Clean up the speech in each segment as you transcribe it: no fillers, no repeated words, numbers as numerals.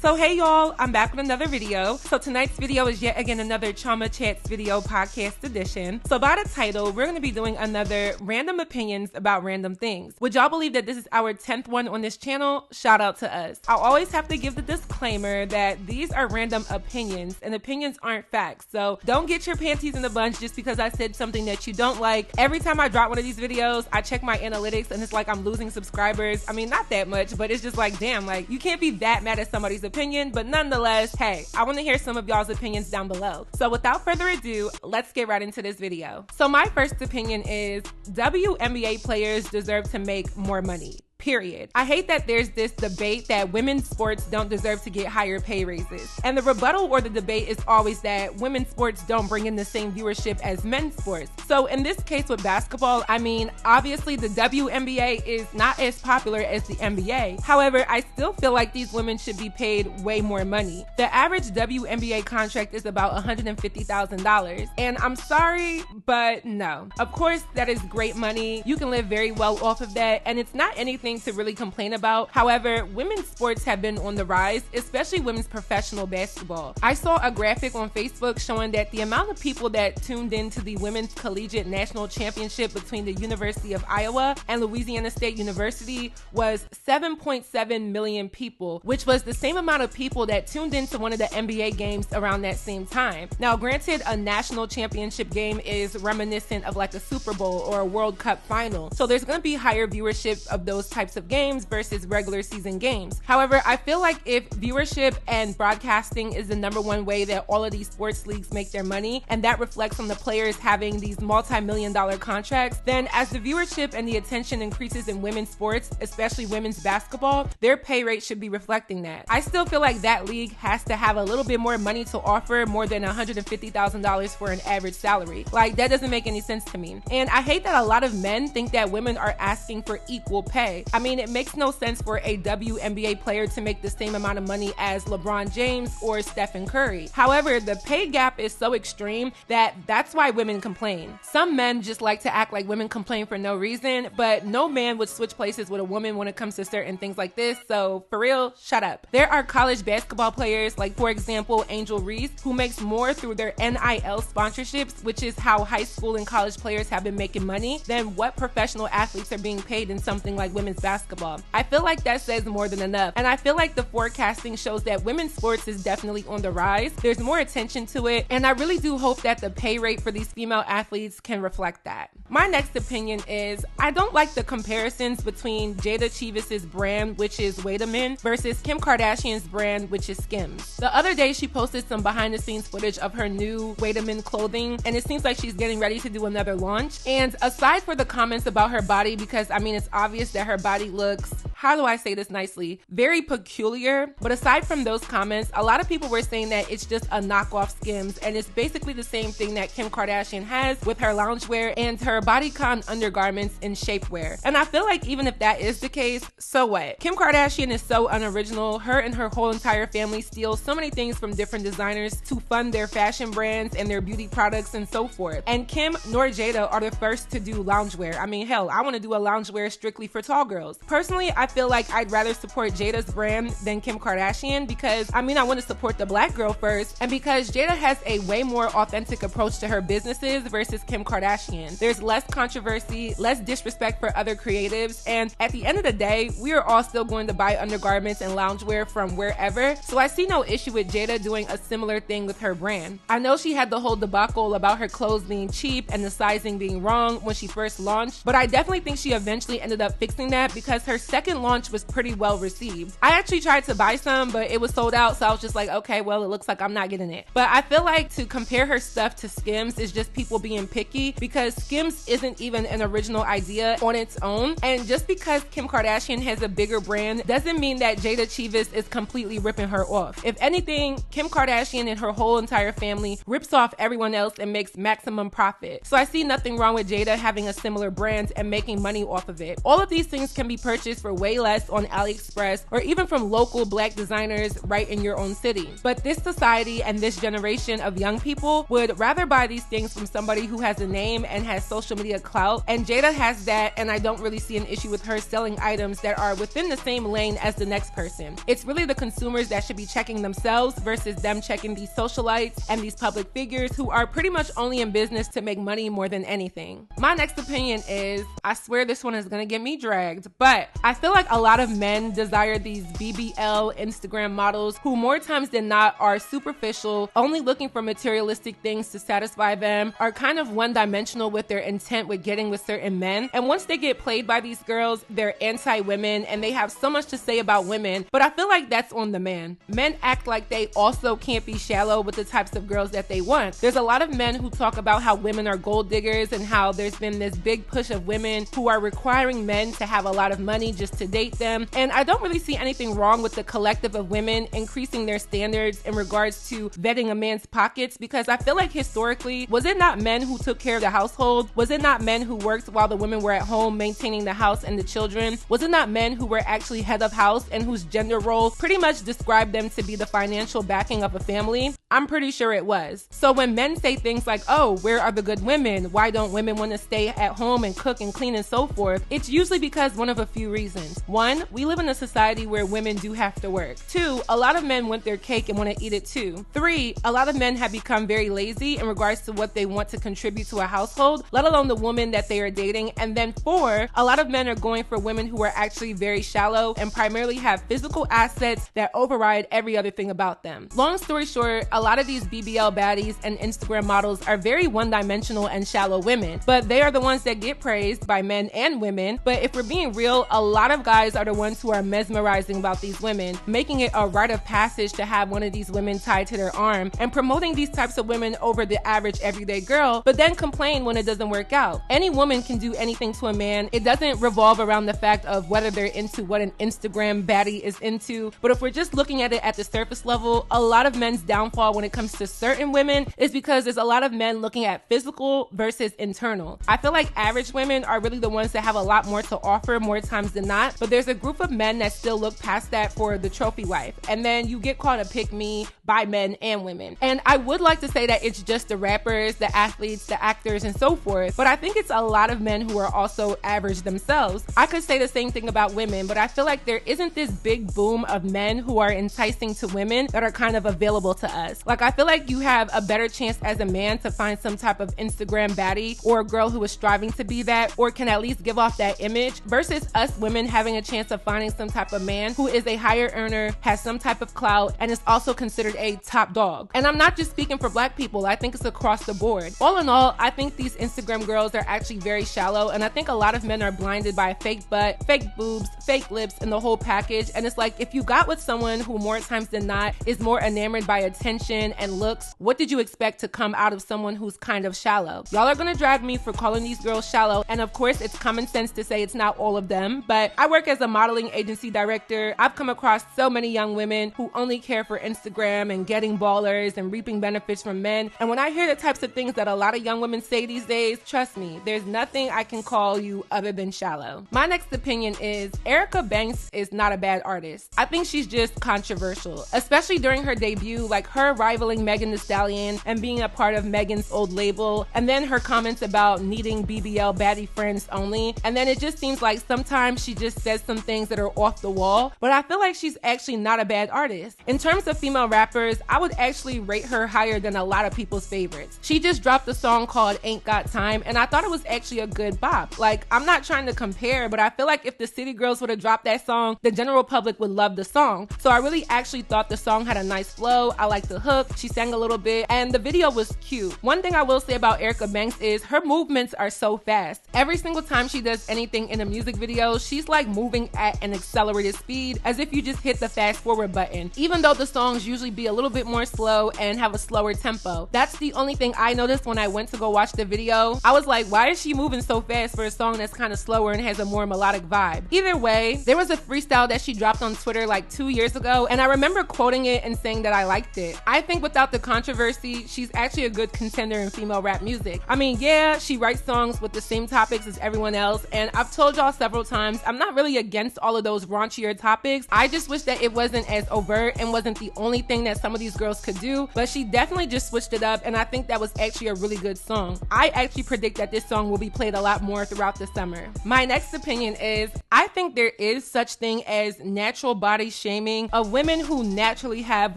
So hey y'all, I'm back with another video. So tonight's video is yet again another Chioma Chats video podcast edition. So by the title, we're going to be doing another random opinions about random things. Would y'all believe that this is our 10th one on this channel? Shout out to us. I'll always have to give the disclaimer that these are random opinions and opinions aren't facts. So don't get your panties in a bunch just because I said something that you don't like. Every time I drop one of these videos, I check my analytics and it's like I'm losing subscribers. I mean, not that much, but it's just like, damn, like you can't be that mad at somebody's opinion, but nonetheless, hey, I want to hear some of y'all's opinions down below. So without further ado, let's get right into this video. So my first opinion is WNBA players deserve to make more money. Period. I hate that there's this debate that women's sports don't deserve to get higher pay raises. And the rebuttal or the debate is always that women's sports don't bring in the same viewership as men's sports. So in this case with basketball, I mean, obviously the WNBA is not as popular as the NBA. However, I still feel like these women should be paid way more money. The average WNBA contract is about $150,000. And I'm sorry, but no. Of course, that is great money. You can live very well off of that. And it's not anything to really complain about. However, women's sports have been on the rise, especially women's professional basketball. I saw a graphic on Facebook showing that the amount of people that tuned into the Women's Collegiate National Championship between the University of Iowa and Louisiana State University was 7.7 million people, which was the same amount of people that tuned into one of the NBA games around that same time. Now, granted, a national championship game is reminiscent of like a Super Bowl or a World Cup final, so there's going to be higher viewership of those types of games versus regular season games. However, I feel like if viewership and broadcasting is the #1 way that all of these sports leagues make their money, and that reflects on the players having these multi-million-dollar contracts, then as the viewership and the attention increases in women's sports, especially women's basketball, their pay rate should be reflecting that. I still feel like that league has to have a little bit more money to offer more than $150,000 for an average salary. Like, that doesn't make any sense to me. And I hate that a lot of men think that women are asking for equal pay. I mean, it makes no sense for a WNBA player to make the same amount of money as LeBron James or Stephen Curry. However, the pay gap is so extreme that that's why women complain. Some men just like to act like women complain for no reason, but no man would switch places with a woman when it comes to certain things like this, so for real, shut up. There are college basketball players, like for example, Angel Reese, who makes more through their NIL sponsorships, which is how high school and college players have been making money, than what professional athletes are being paid in something like women's basketball. I feel like that says more than enough, and I feel like the forecasting shows that women's sports is definitely on the rise. There's more attention to it, and I really do hope that the pay rate for these female athletes can reflect that. My next opinion is I don't like the comparisons between Jada Chivis's brand, which is Waydamin, versus Kim Kardashian's brand, which is Skims. The other day she posted some behind the scenes footage of her new Waydamin clothing, and it seems like she's getting ready to do another launch. And aside for the comments about her body, because I mean it's obvious that her body looks, how do I say this nicely, very peculiar, but aside from those comments, a lot of people were saying that it's just a knockoff Skims, and it's basically the same thing that Kim Kardashian has with her loungewear and her bodycon undergarments and shapewear. And I feel like even if that is the case, so what? Kim Kardashian is so unoriginal. Her and her whole entire family steal so many things from different designers to fund their fashion brands and their beauty products and so forth. And Kim nor Jada are the first to do loungewear. I mean, hell, I want to do a loungewear strictly for tall girls. Personally, I feel like I'd rather support Jada's brand than Kim Kardashian because, I mean, I want to support the black girl first, and because Jada has a way more authentic approach to her businesses versus Kim Kardashian. There's less controversy, less disrespect for other creatives, and at the end of the day, we are all still going to buy undergarments and loungewear from wherever, so I see no issue with Jada doing a similar thing with her brand. I know she had the whole debacle about her clothes being cheap and the sizing being wrong when she first launched, but I definitely think she eventually ended up fixing that because her second launch was pretty well received. I actually tried to buy some, but it was sold out, so I was just like, okay, well, it looks like I'm not getting it. But I feel like to compare her stuff to Skims is just people being picky because Skims isn't even an original idea on its own, and just because Kim Kardashian has a bigger brand doesn't mean that Jada Chivis is completely ripping her off. If anything, Kim Kardashian and her whole entire family rips off everyone else and makes maximum profit. So I see nothing wrong with Jada having a similar brand and making money off of it. All of these things can be purchased for way way less on AliExpress or even from local black designers right in your own city. But this society and this generation of young people would rather buy these things from somebody who has a name and has social media clout, and Jada has that, and I don't really see an issue with her selling items that are within the same lane as the next person. It's really the consumers that should be checking themselves versus them checking these socialites and these public figures who are pretty much only in business to make money more than anything. My next opinion is, I swear this one is gonna get me dragged, but I feel like a lot of men desire these BBL Instagram models who more times than not are superficial, only looking for materialistic things to satisfy them, are kind of one-dimensional with their intent with getting with certain men, and once they get played by these girls, they're anti-women and they have so much to say about women, but I feel like that's on the man. Men act like they also can't be shallow with the types of girls that they want. There's a lot of men who talk about how women are gold diggers and how there's been this big push of women who are requiring men to have a lot of money just to date them, and I don't really see anything wrong with the collective of women increasing their standards in regards to vetting a man's pockets, because I feel like historically, was it not men who took care of the household? Was it not men who worked while the women were at home maintaining the house and the children? Was it not men who were actually head of house and whose gender role pretty much described them to be the financial backing of a family? I'm pretty sure it was. So when men say things like, oh, where are the good women? Why don't women want to stay at home and cook and clean and so forth? It's usually because one of a few reasons. One, we live in a society where women do have to work. Two, a lot of men want their cake and want to eat it too. Three, a lot of men have become very lazy in regards to what they want to contribute to a household, let alone the woman that they are dating. And then four, a lot of men are going for women who are actually very shallow and primarily have physical assets that override every other thing about them. Long story short, a lot of these BBL baddies and Instagram models are very one-dimensional and shallow women, but they are the ones that get praised by men and women. But if we're being real, a lot of guys are the ones who are mesmerizing about these women, making it a rite of passage to have one of these women tied to their arm and promoting these types of women over the average everyday girl, but then complain when it doesn't work out. Any woman can do anything to a man. It doesn't revolve around the fact of whether they're into what an Instagram baddie is into. But if we're just looking at it at the surface level, a lot of men's downfall when it comes to certain women is because there's a lot of men looking at physical versus internal. I feel like average women are really the ones that have a lot more to offer more times than not, but there's a group of men that still look past that for the trophy wife, and then you get called a pick me by men and women. And I would like to say that it's just the rappers, the athletes, the actors, and so forth, but I think it's a lot of men who are also average themselves. I could say the same thing about women, but I feel like there isn't this big boom of men who are enticing to women that are kind of available to us. Like, I feel like you have a better chance as a man to find some type of Instagram baddie or a girl who is striving to be that or can at least give off that image versus us women having a chance of finding some type of man who is a higher earner, has some type of clout, and is also considered a top dog. And I'm not just speaking for black people, I think it's across the board. All in all, I think these Instagram girls are actually very shallow, and I think a lot of men are blinded by fake butt, fake boobs, fake lips, and the whole package. And it's like, if you got with someone who more times than not is more enamored by attention and looks, what did you expect to come out of someone who's kind of shallow? Y'all are gonna drag me for calling these girls shallow, and of course it's common sense to say it's not all of them, but I work as a modeling agency director. I've come across so many young women who only care for Instagram and getting ballers and reaping benefits from men, and when I hear the types of things that a lot of young women say these days, trust me, there's nothing I can call you other than shallow. My next opinion is Erica Banks is not a bad artist. I think she's just controversial, especially during her debut, like her rivaling Megan Thee Stallion and being a part of Megan's old label, and then her comments about needing BBL baddie friends only, and then it just seems like sometimes she just says some things that are off the wall, but I feel like she's actually not a bad artist. In terms of female rappers, I would actually rate her higher than a lot of people's favorites. She just dropped a song called Ain't Got Time, and I thought it was actually a good bop. Like, I'm not trying to compare, but I feel like if the City Girls would have dropped that song, the general public would love the song. So I really actually thought the song had a nice flow. I liked the hook, she sang a little bit, and the video was cute. One thing I will say about Erica Banks is her movements are so fast. Every single time she does anything in a music video, she's like moving at an accelerated speed as if you just hit the fast forward button, even though the songs usually be a little bit more slow and have a slower tempo. That's the only thing I noticed when I went to go watch the video. I was like, why is she moving so fast for a song that's kind of slower and has a more melodic vibe? Either way, there was a freestyle that she dropped on Twitter like 2 years ago, and I remember quoting it and saying that I liked it. I think without the controversy, she's actually a good contender in female rap music. I mean, yeah, she writes songs with the same topics as everyone else, and I've told y'all several times, I'm not really really against all of those raunchier topics. I just wish that it wasn't as overt and wasn't the only thing that some of these girls could do, but she definitely just switched it up, and I think that was actually a really good song. I actually predict that this song will be played a lot more throughout the summer. My next opinion is, I think there is such thing as natural body shaming of women who naturally have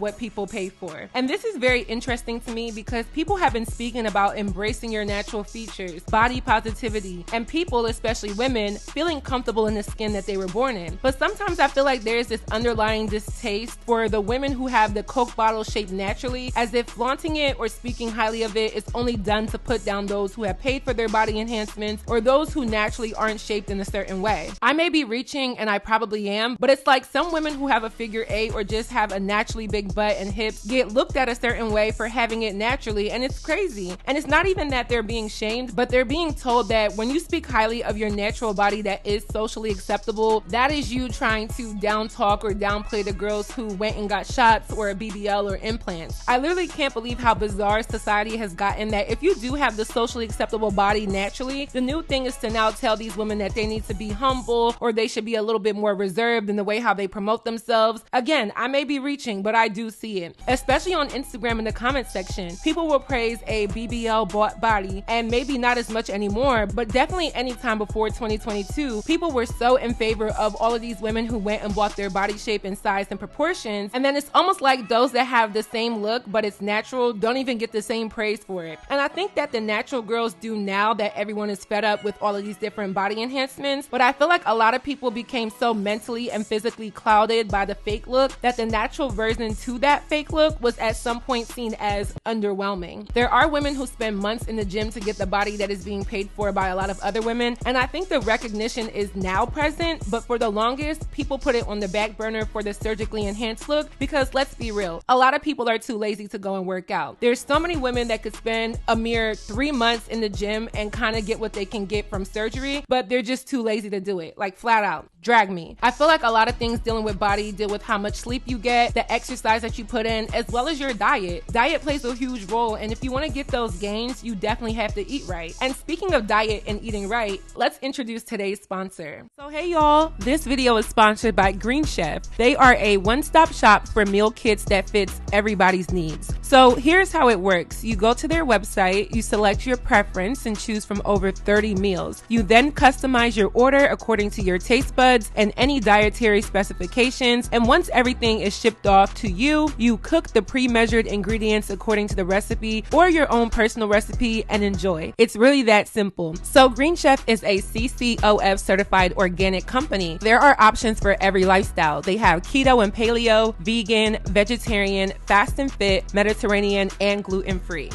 what people pay for. And this is very interesting to me because people have been speaking about embracing your natural features, body positivity, and people, especially women, feeling comfortable in the skin that they were born in. But sometimes I feel like there's this underlying distaste for the women who have the Coke bottle shaped naturally, as if flaunting it or speaking highly of it is only done to put down those who have paid for their body enhancements or those who naturally aren't shaped in a certain way. I may be reaching, and I probably am, but it's like some women who have a figure 8 or just have a naturally big butt and hips get looked at a certain way for having it naturally, and it's crazy. And it's not even that they're being shamed, but they're being told that when you speak highly of your natural body that is socially acceptable, that is you trying to down talk or downplay the girls who went and got shots or a BBL or implants. I literally can't believe how bizarre society has gotten that if you do have the socially acceptable body naturally, the new thing is to now tell these women that they need to be humble or they should be a little bit more reserved in the way how they promote themselves. Again, I may be reaching, but I do see it. Especially on Instagram in the comment section, people will praise a BBL body, and maybe not as much anymore, but definitely anytime before 2022, people were so in favor of all of these women who went and bought their body shape and size and proportions, and then it's almost like those that have the same look but it's natural don't even get the same praise for it. And I think that the natural girls do now that everyone is fed up with all of these different body enhancements, but I feel like a lot of people became so mentally and physically clouded by the fake look that the natural version to that fake look was at some point seen as underwhelming. There are women who spend months in the gym to get the body that is being paid for by a lot of other women, and I think the recognition is now present, but for the longest, people put it on the back burner for the surgically enhanced look because let's be real, a lot of people are too lazy to go and work out. There's so many women that could spend a mere 3 months in the gym and kind of get what they can get from surgery, but they're just too lazy to do it, like flat out. Drag me. I feel like a lot of things dealing with body deal with how much sleep you get, the exercise that you put in, as well as your diet. Diet plays a huge role, and if you want to get those gains, you definitely have to eat right. And speaking of diet and eating right, let's introduce today's sponsor. So hey y'all, this video is sponsored by Green Chef. They are a one-stop shop for meal kits that fits everybody's needs. So here's how it works. You go to their website, you select your preference and choose from over 30 meals. You then customize your order according to your taste buds and any dietary specifications, and once everything is shipped off to you, you cook the pre-measured ingredients according to the recipe or your own personal recipe and enjoy. It's really that simple. So Green Chef is a CCOF certified organic company. There are options for every lifestyle. They have keto and paleo, vegan, vegetarian, fast and fit, Mediterranean, and gluten-free.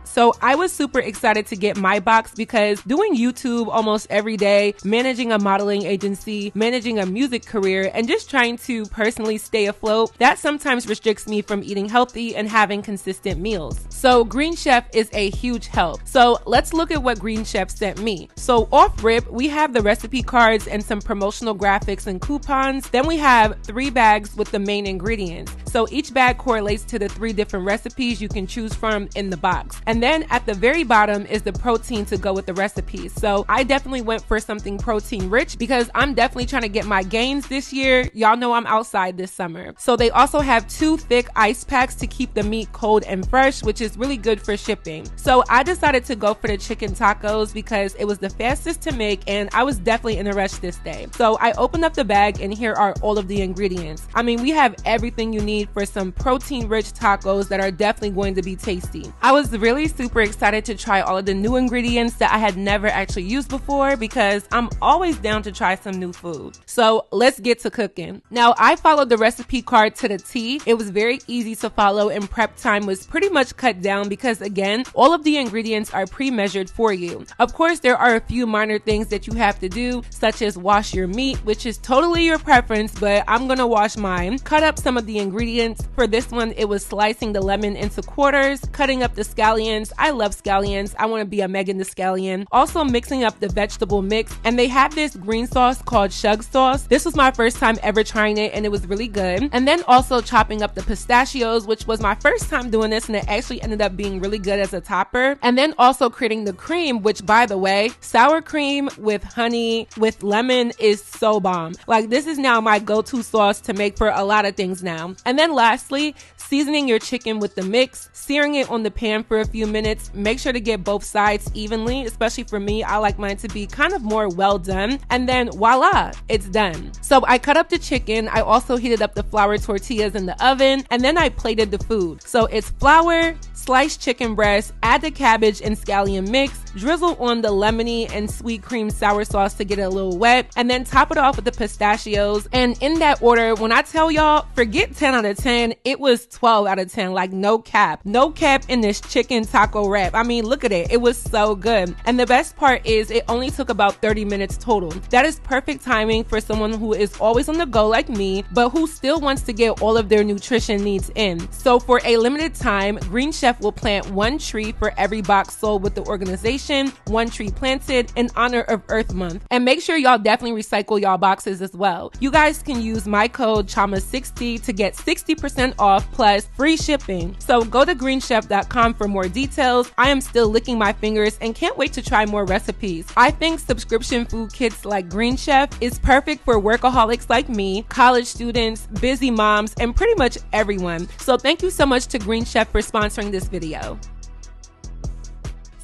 So I was super excited to get my box because doing YouTube almost every day, managing a modeling agency, managing a music career, and just trying to personally stay afloat, that sometimes restricts me from eating healthy and having consistent meals. So Green Chef is a huge help. So let's look at what Green Chef sent me. So off rip, we have the recipe cards and some promotional graphics and coupons. Then we have 3 bags with the main ingredients. So each bag correlates to the 3 different recipes you can choose from in the box. And then at the very bottom is the protein to go with the recipes. So I definitely went for something protein rich because I'm definitely trying to get my gains this year. Y'all know I'm outside this summer. So they also have 2 thick ice packs to keep the meat cold and fresh, which is really good for shipping. So I decided to go for the chicken tacos because it was the fastest to make and I was definitely in a rush this day. So I opened up the bag and here are all of the ingredients. I mean, we have everything you need for some protein rich tacos that are definitely going to be tasty. I was really super excited to try all of the new ingredients that I had never actually used before because I'm always down to try some new food. So let's get to cooking. Now I followed the recipe card to the T. It was very easy to follow and prep time was pretty much cut down because again, all of the ingredients are pre-measured for you. Of course, there are a few minor things that you have to do, such as wash your meat, which is totally your preference, but I'm gonna wash mine. Cut up some of the ingredients ingredients. For this one, it was slicing the lemon into quarters, cutting up the scallions. I love scallions. I want to be a Megan the Scallion. Also mixing up the vegetable mix, and they have this green sauce called Shug sauce. This was my first time ever trying it, and it was really good. And then also chopping up the pistachios, which was my first time doing this, and it actually ended up being really good as a topper. And then also creating the cream, which, by the way, sour cream with honey with lemon is so bomb. Like, this is now my go-to sauce to make for a lot of things now. And then lastly, seasoning your chicken with the mix, searing it on the pan for a few minutes. Make sure to get both sides evenly, especially for me. I like mine to be kind of more well done. And then voila, it's done. So I cut up the chicken. I also heated up the flour tortillas in the oven, and then I plated the food. So it's flour, sliced chicken breast, add the cabbage and scallion mix, drizzle on the lemony and sweet cream sour sauce to get it a little wet, and then top it off with the pistachios. And in that order, when I tell y'all, forget 10 out of 10, it was 12 out of 10, like no cap. No cap in this chicken taco wrap. I mean, look at it. It was so good. And the best part is it only took about 30 minutes total. That is perfect timing for someone who is always on the go like me, but who still wants to get all of their nutrition needs in. So for a limited time, Green Chef will plant 1 tree for every box sold with the organization, 1 tree planted in honor of Earth Month. And make sure y'all definitely recycle y'all boxes as well. You guys can use my code Chioma60 to get 60% off plus free shipping. So go to greenchef.com for more details. I am still licking my fingers and can't wait to try more recipes. I think subscription food kits like Green Chef is perfect for workaholics like me, college students, busy moms, and pretty much everyone. So thank you so much to Green Chef for sponsoring this video.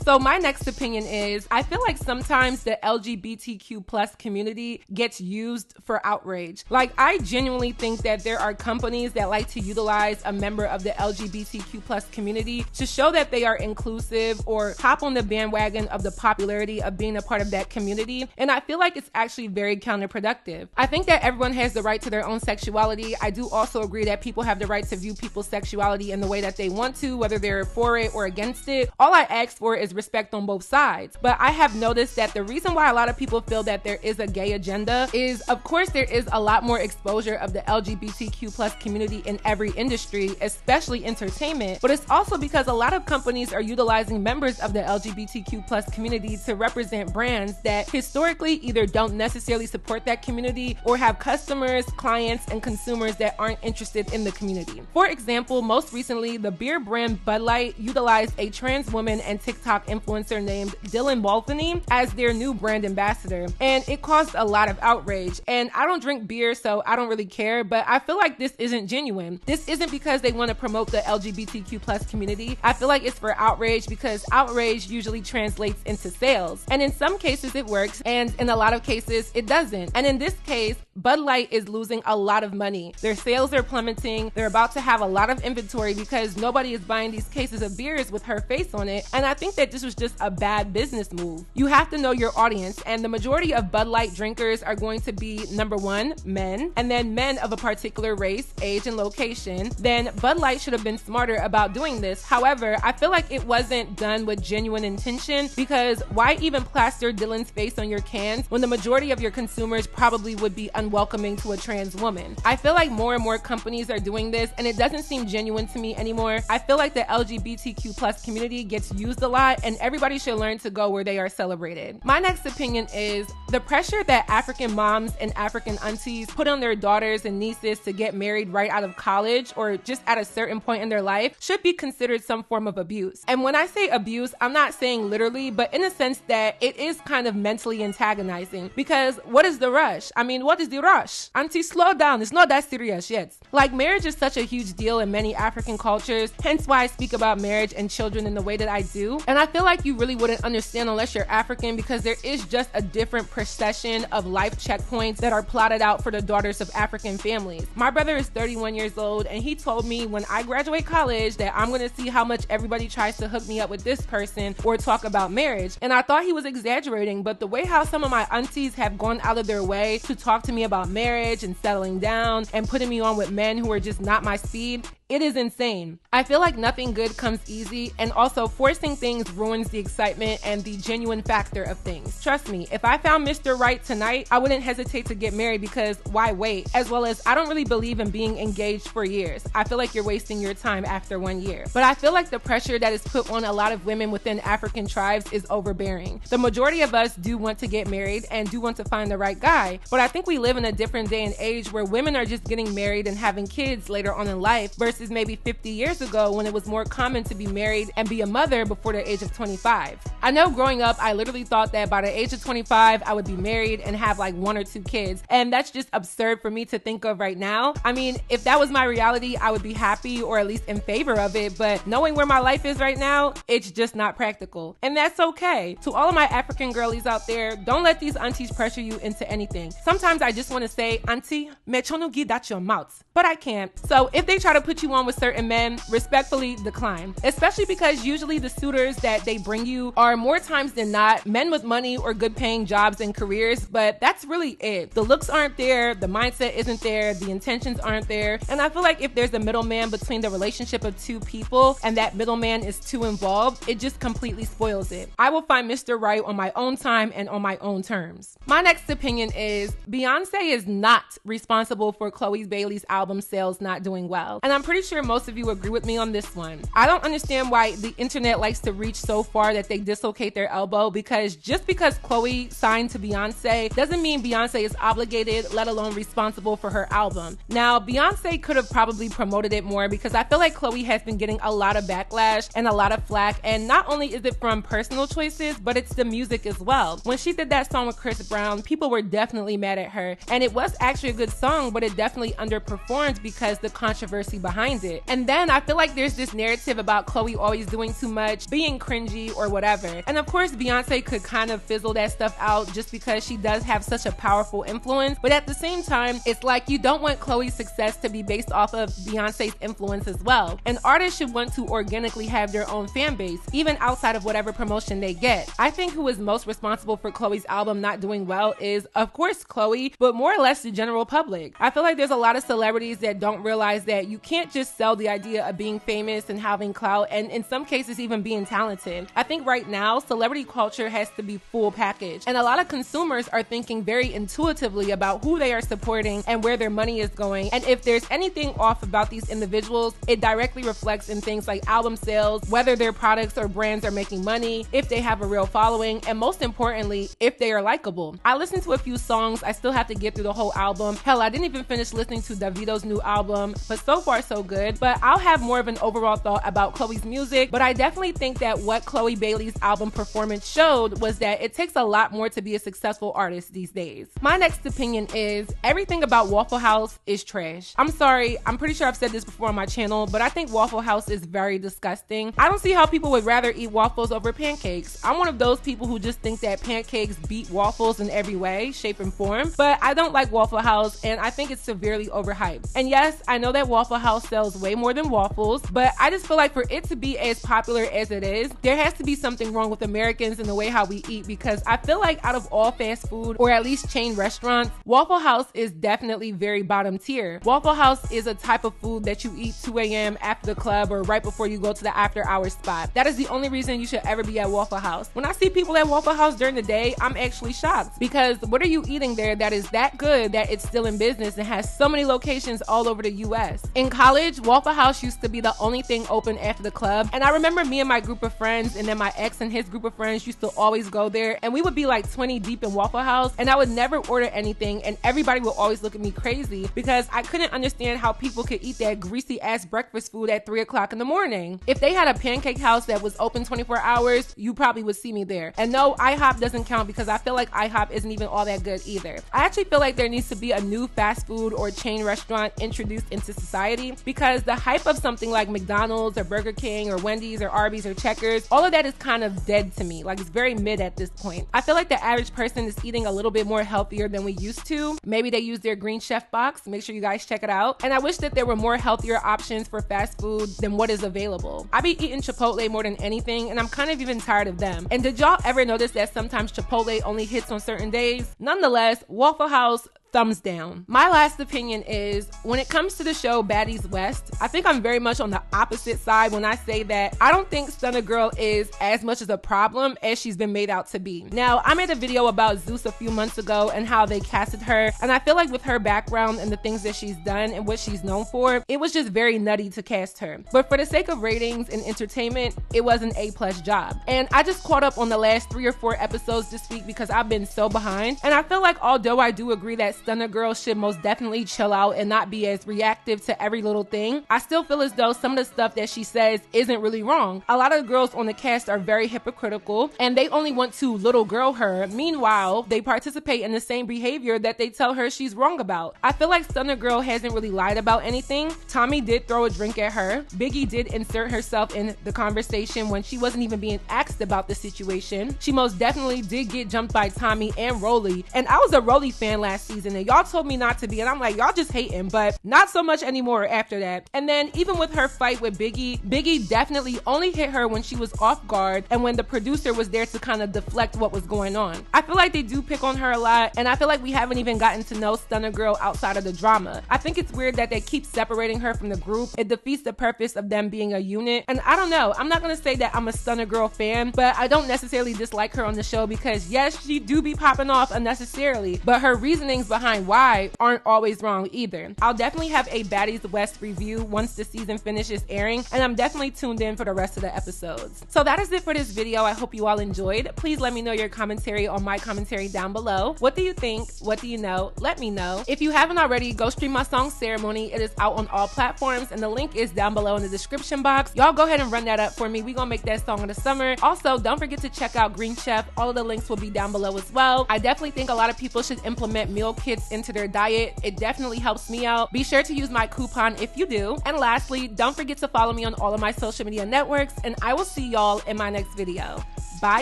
So my next opinion is, I feel like sometimes the LGBTQ plus community gets used for outrage. Like, I genuinely think that there are companies that like to utilize a member of the LGBTQ plus community to show that they are inclusive or hop on the bandwagon of the popularity of being a part of that community. And I feel like it's actually very counterproductive. I think that everyone has the right to their own sexuality. I do also agree that people have the right to view people's sexuality in the way that they want to, whether they're for it or against it. All I ask for is respect on both sides. But I have noticed that the reason why a lot of people feel that there is a gay agenda is, of course, there is a lot more exposure of the LGBTQ plus community in every industry, especially entertainment. But it's also because a lot of companies are utilizing members of the LGBTQ plus community to represent brands that historically either don't necessarily support that community or have customers, clients, and consumers that aren't interested in the community. For example, most recently, the beer brand Bud Light utilized a trans woman and TikTok influencer named Dylan Mulvaney as their new brand ambassador, and it caused a lot of outrage. And I don't drink beer, so I don't really care, but I feel like this isn't genuine. This isn't because they want to promote the LGBTQ plus community. I feel like it's for outrage because outrage usually translates into sales. And in some cases it works, and in a lot of cases it doesn't. And in this case, Bud Light is losing a lot of money. Their sales are plummeting. They're about to have a lot of inventory because nobody is buying these cases of beers with her face on it. And I think that this was just a bad business move. You have to know your audience, and the majority of Bud Light drinkers are going to be, number one, men, and then men of a particular race, age, and location. Then Bud Light should have been smarter about doing this. However, I feel like it wasn't done with genuine intention, because why even plaster Dylan's face on your cans when the majority of your consumers probably would be unwelcoming to a trans woman? I feel like more and more companies are doing this, and it doesn't seem genuine to me anymore. I feel like the LGBTQ plus community gets used a lot, and everybody should learn to go where they are celebrated. My next opinion is the pressure that African moms and African aunties put on their daughters and nieces to get married right out of college or just at a certain point in their life should be considered some form of abuse. And when I say abuse, I'm not saying literally, but in a sense that it is kind of mentally antagonizing, because what is the rush? I mean, what is the rush? Auntie, slow down. It's not that serious yet. Like, marriage is such a huge deal in many African cultures, hence why I speak about marriage and children in the way that I do. And I feel like you really wouldn't understand unless you're African, because there is just a different procession of life checkpoints that are plotted out for the daughters of African families. My brother is 31 years old, and he told me when I graduate college that I'm going to see how much everybody tries to hook me up with this person or talk about marriage. And I thought he was exaggerating, but the way how some of my aunties have gone out of their way to talk to me about marriage and settling down and putting me on with men who are just not my speed, It is insane. I feel like nothing good comes easy, and also forcing things ruins the excitement and the genuine factor of things. Trust me, if I found Mr. Right tonight, I wouldn't hesitate to get married because why wait? As well as I don't really believe in being engaged for years. I feel like you're wasting your time after 1 year. But I feel like the pressure that is put on a lot of women within African tribes is overbearing. The majority of us do want to get married and do want to find the right guy, but I think we live in a different day and age where women are just getting married and having kids later on in life versus maybe 50 years ago when it was more common to be married and be a mother before the age of 25. I know growing up, I literally thought that by the age of 25, I would be married and have like 1 or 2 kids, and that's just absurd for me to think of right now. I mean, if that was my reality, I would be happy or at least in favor of it, but knowing where my life is right now, it's just not practical, and that's okay. To all of my African girlies out there, don't let these aunties pressure you into anything. Sometimes I just want to say, auntie, me chono gi dat your mouth, but I can't. So if they try to put you on with certain men, respectfully decline, especially because usually the suitors that they bring you are more times than not men with money or good paying jobs and careers, but that's really it. The looks aren't there, the mindset isn't there, the intentions aren't there, and I feel like if there's a middleman between the relationship of 2 people and that middleman is too involved, it just completely spoils it. I will find Mr. Right on my own time and on my own terms. My next opinion is Beyonce is not responsible for Chloe Bailey's album sales not doing well, and I'm pretty sure most of you agree with me on this one. I don't understand why the internet likes to reach so far that they dislocate their elbow, because just because Chloe signed to Beyonce doesn't mean Beyonce is obligated, let alone responsible for her album. Now, Beyonce could have probably promoted it more because I feel like Chloe has been getting a lot of backlash and a lot of flack, and not only is it from personal choices, but it's the music as well. When she did that song with Chris Brown, people were definitely mad at her, and it was actually a good song, but it definitely underperformed because the controversy behind it. And then I feel like there's this narrative about Chloe always doing too much, being cringy or whatever. And of course, Beyonce could kind of fizzle that stuff out just because she does have such a powerful influence. But at the same time, it's like you don't want Chloe's success to be based off of Beyonce's influence as well. An artist should want to organically have their own fan base, even outside of whatever promotion they get. I think who is most responsible for Chloe's album not doing well is, of course, Chloe, but more or less the general public. I feel like there's a lot of celebrities that don't realize that you can't just sell the idea of being famous and having clout, and in some cases even being talented. I think right now, celebrity culture has to be full package, and a lot of consumers are thinking very intuitively about who they are supporting and where their money is going, and if there's anything off about these individuals, it directly reflects in things like album sales, whether their products or brands are making money, if they have a real following, and most importantly, if they are likable. I listened to a few songs, I still have to get through the whole album. Hell, I didn't even finish listening to Davido's new album, but so far so good. But I'll have more of an overall thought about Chloe's music, but I definitely think that what Chloe Bailey's album performance showed was that it takes a lot more to be a successful artist these days. My next opinion is everything about Waffle House is trash. I'm sorry, I'm pretty sure I've said this before on my channel, but I think Waffle House is very disgusting. I don't see how people would rather eat waffles over pancakes. I'm one of those people who just think that pancakes beat waffles in every way, shape, and form, but I don't like Waffle House, and I think it's severely overhyped. And yes, I know that Waffle House sells way more than waffles, but I just feel like for it to be as popular as it is, there has to be something wrong with Americans and the way how we eat, because I feel like out of all fast food, or at least chain restaurants, Waffle House is definitely very bottom tier. Waffle House is a type of food that you eat 2 a.m. after the club or right before you go to the after hours spot. That is the only reason you should ever be at Waffle House. When I see people at Waffle House during the day, I'm actually shocked, because what are you eating there that is that good that it's still in business and has so many locations all over the US? In college, Waffle House used to be the only thing open after the club, and I remember me and my group of friends and then my ex and his group of friends used to always go there, and we would be like 20 deep in Waffle House, and I would never order anything, and everybody would always look at me crazy because I couldn't understand how people could eat that greasy ass breakfast food at 3 o'clock in the morning. If they had a pancake house that was open 24 hours, you probably would see me there. And no, IHOP doesn't count because I feel like IHOP isn't even all that good either. I actually feel like there needs to be a new fast food or chain restaurant introduced into society, because the hype of something like McDonald's or Burger King or Wendy's or Arby's or Checkers, all of that is kind of dead to me. Like, it's very mid at this point. I feel like the average person is eating a little bit more healthier than we used to. Maybe they use their Green Chef box. Make sure you guys check it out. And I wish that there were more healthier options for fast food than what is available. I be eating Chipotle more than anything, and I'm kind of even tired of them. And did y'all ever notice that sometimes Chipotle only hits on certain days? Nonetheless, Waffle House thumbs down. My last opinion is, when it comes to the show Baddies West, I think I'm very much on the opposite side when I say that I don't think Stunna Girl is as much as a problem as she's been made out to be. Now, I made a video about Zeus a few months ago and how they casted her, and I feel like with her background and the things that she's done and what she's known for, it was just very nutty to cast her. But for the sake of ratings and entertainment, it was an A+ job. And I just caught up on the last 3 or 4 episodes this week because I've been so behind. And I feel like although I do agree that Stunna Girl should most definitely chill out and not be as reactive to every little thing, I still feel as though some of the stuff that she says isn't really wrong. A lot of the girls on the cast are very hypocritical and they only want to little girl her. Meanwhile, they participate in the same behavior that they tell her she's wrong about. I feel like Stunna Girl hasn't really lied about anything. Tommy did throw a drink at her. Biggie did insert herself in the conversation when she wasn't even being asked about the situation. She most definitely did get jumped by Tommy and Rolly. And I was a Rolly fan last season and y'all told me not to be, and I'm like, y'all just hating, but not so much anymore after that. And then even with her fight with Biggie definitely only hit her when she was off guard and when the producer was there to kind of deflect what was going on. I feel like they do pick on her a lot, and I feel like we haven't even gotten to know Stunna Girl outside of the drama. I think it's weird that they keep separating her from the group. It defeats the purpose of them being a unit. And I don't know, I'm not gonna say that I'm a Stunna Girl fan, but I don't necessarily dislike her on the show because yes, she do be popping off unnecessarily, but her reasonings behind why aren't always wrong either. I'll definitely have a Baddies West review once the season finishes airing, and I'm definitely tuned in for the rest of the episodes. So that is it for this video. I hope you all enjoyed. Please let me know your commentary on my commentary down below. What do you think? What do you know? Let me know. If you haven't already, go stream my song Ceremony. It is out on all platforms and the link is down below in the description box. Y'all go ahead and run that up for me. We gonna make that song of the summer. Also, don't forget to check out Green Chef. All of the links will be down below as well. I definitely think a lot of people should implement meal kits into their diet. It definitely helps me out. Be sure to use my coupon if you do. And lastly, don't forget to follow me on all of my social media networks, and I will see y'all in my next video. Bye,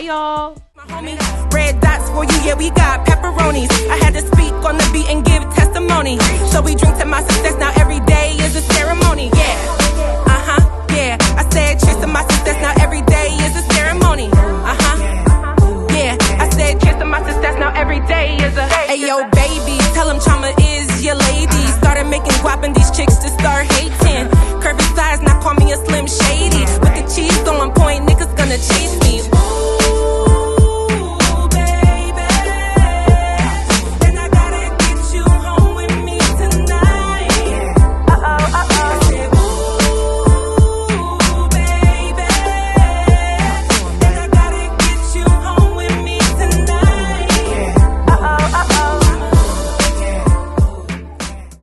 y'all. Red dots for you, yeah, we got pepperonis. I had to speak on the beat and give testimony. So we drink to my success, now every day is a ceremony, yeah. Yeah. I said cheers to my success, now every day is a ceremony. Yeah. I said cheers to my success, now every day is a. Ayo, baby, tell him Chioma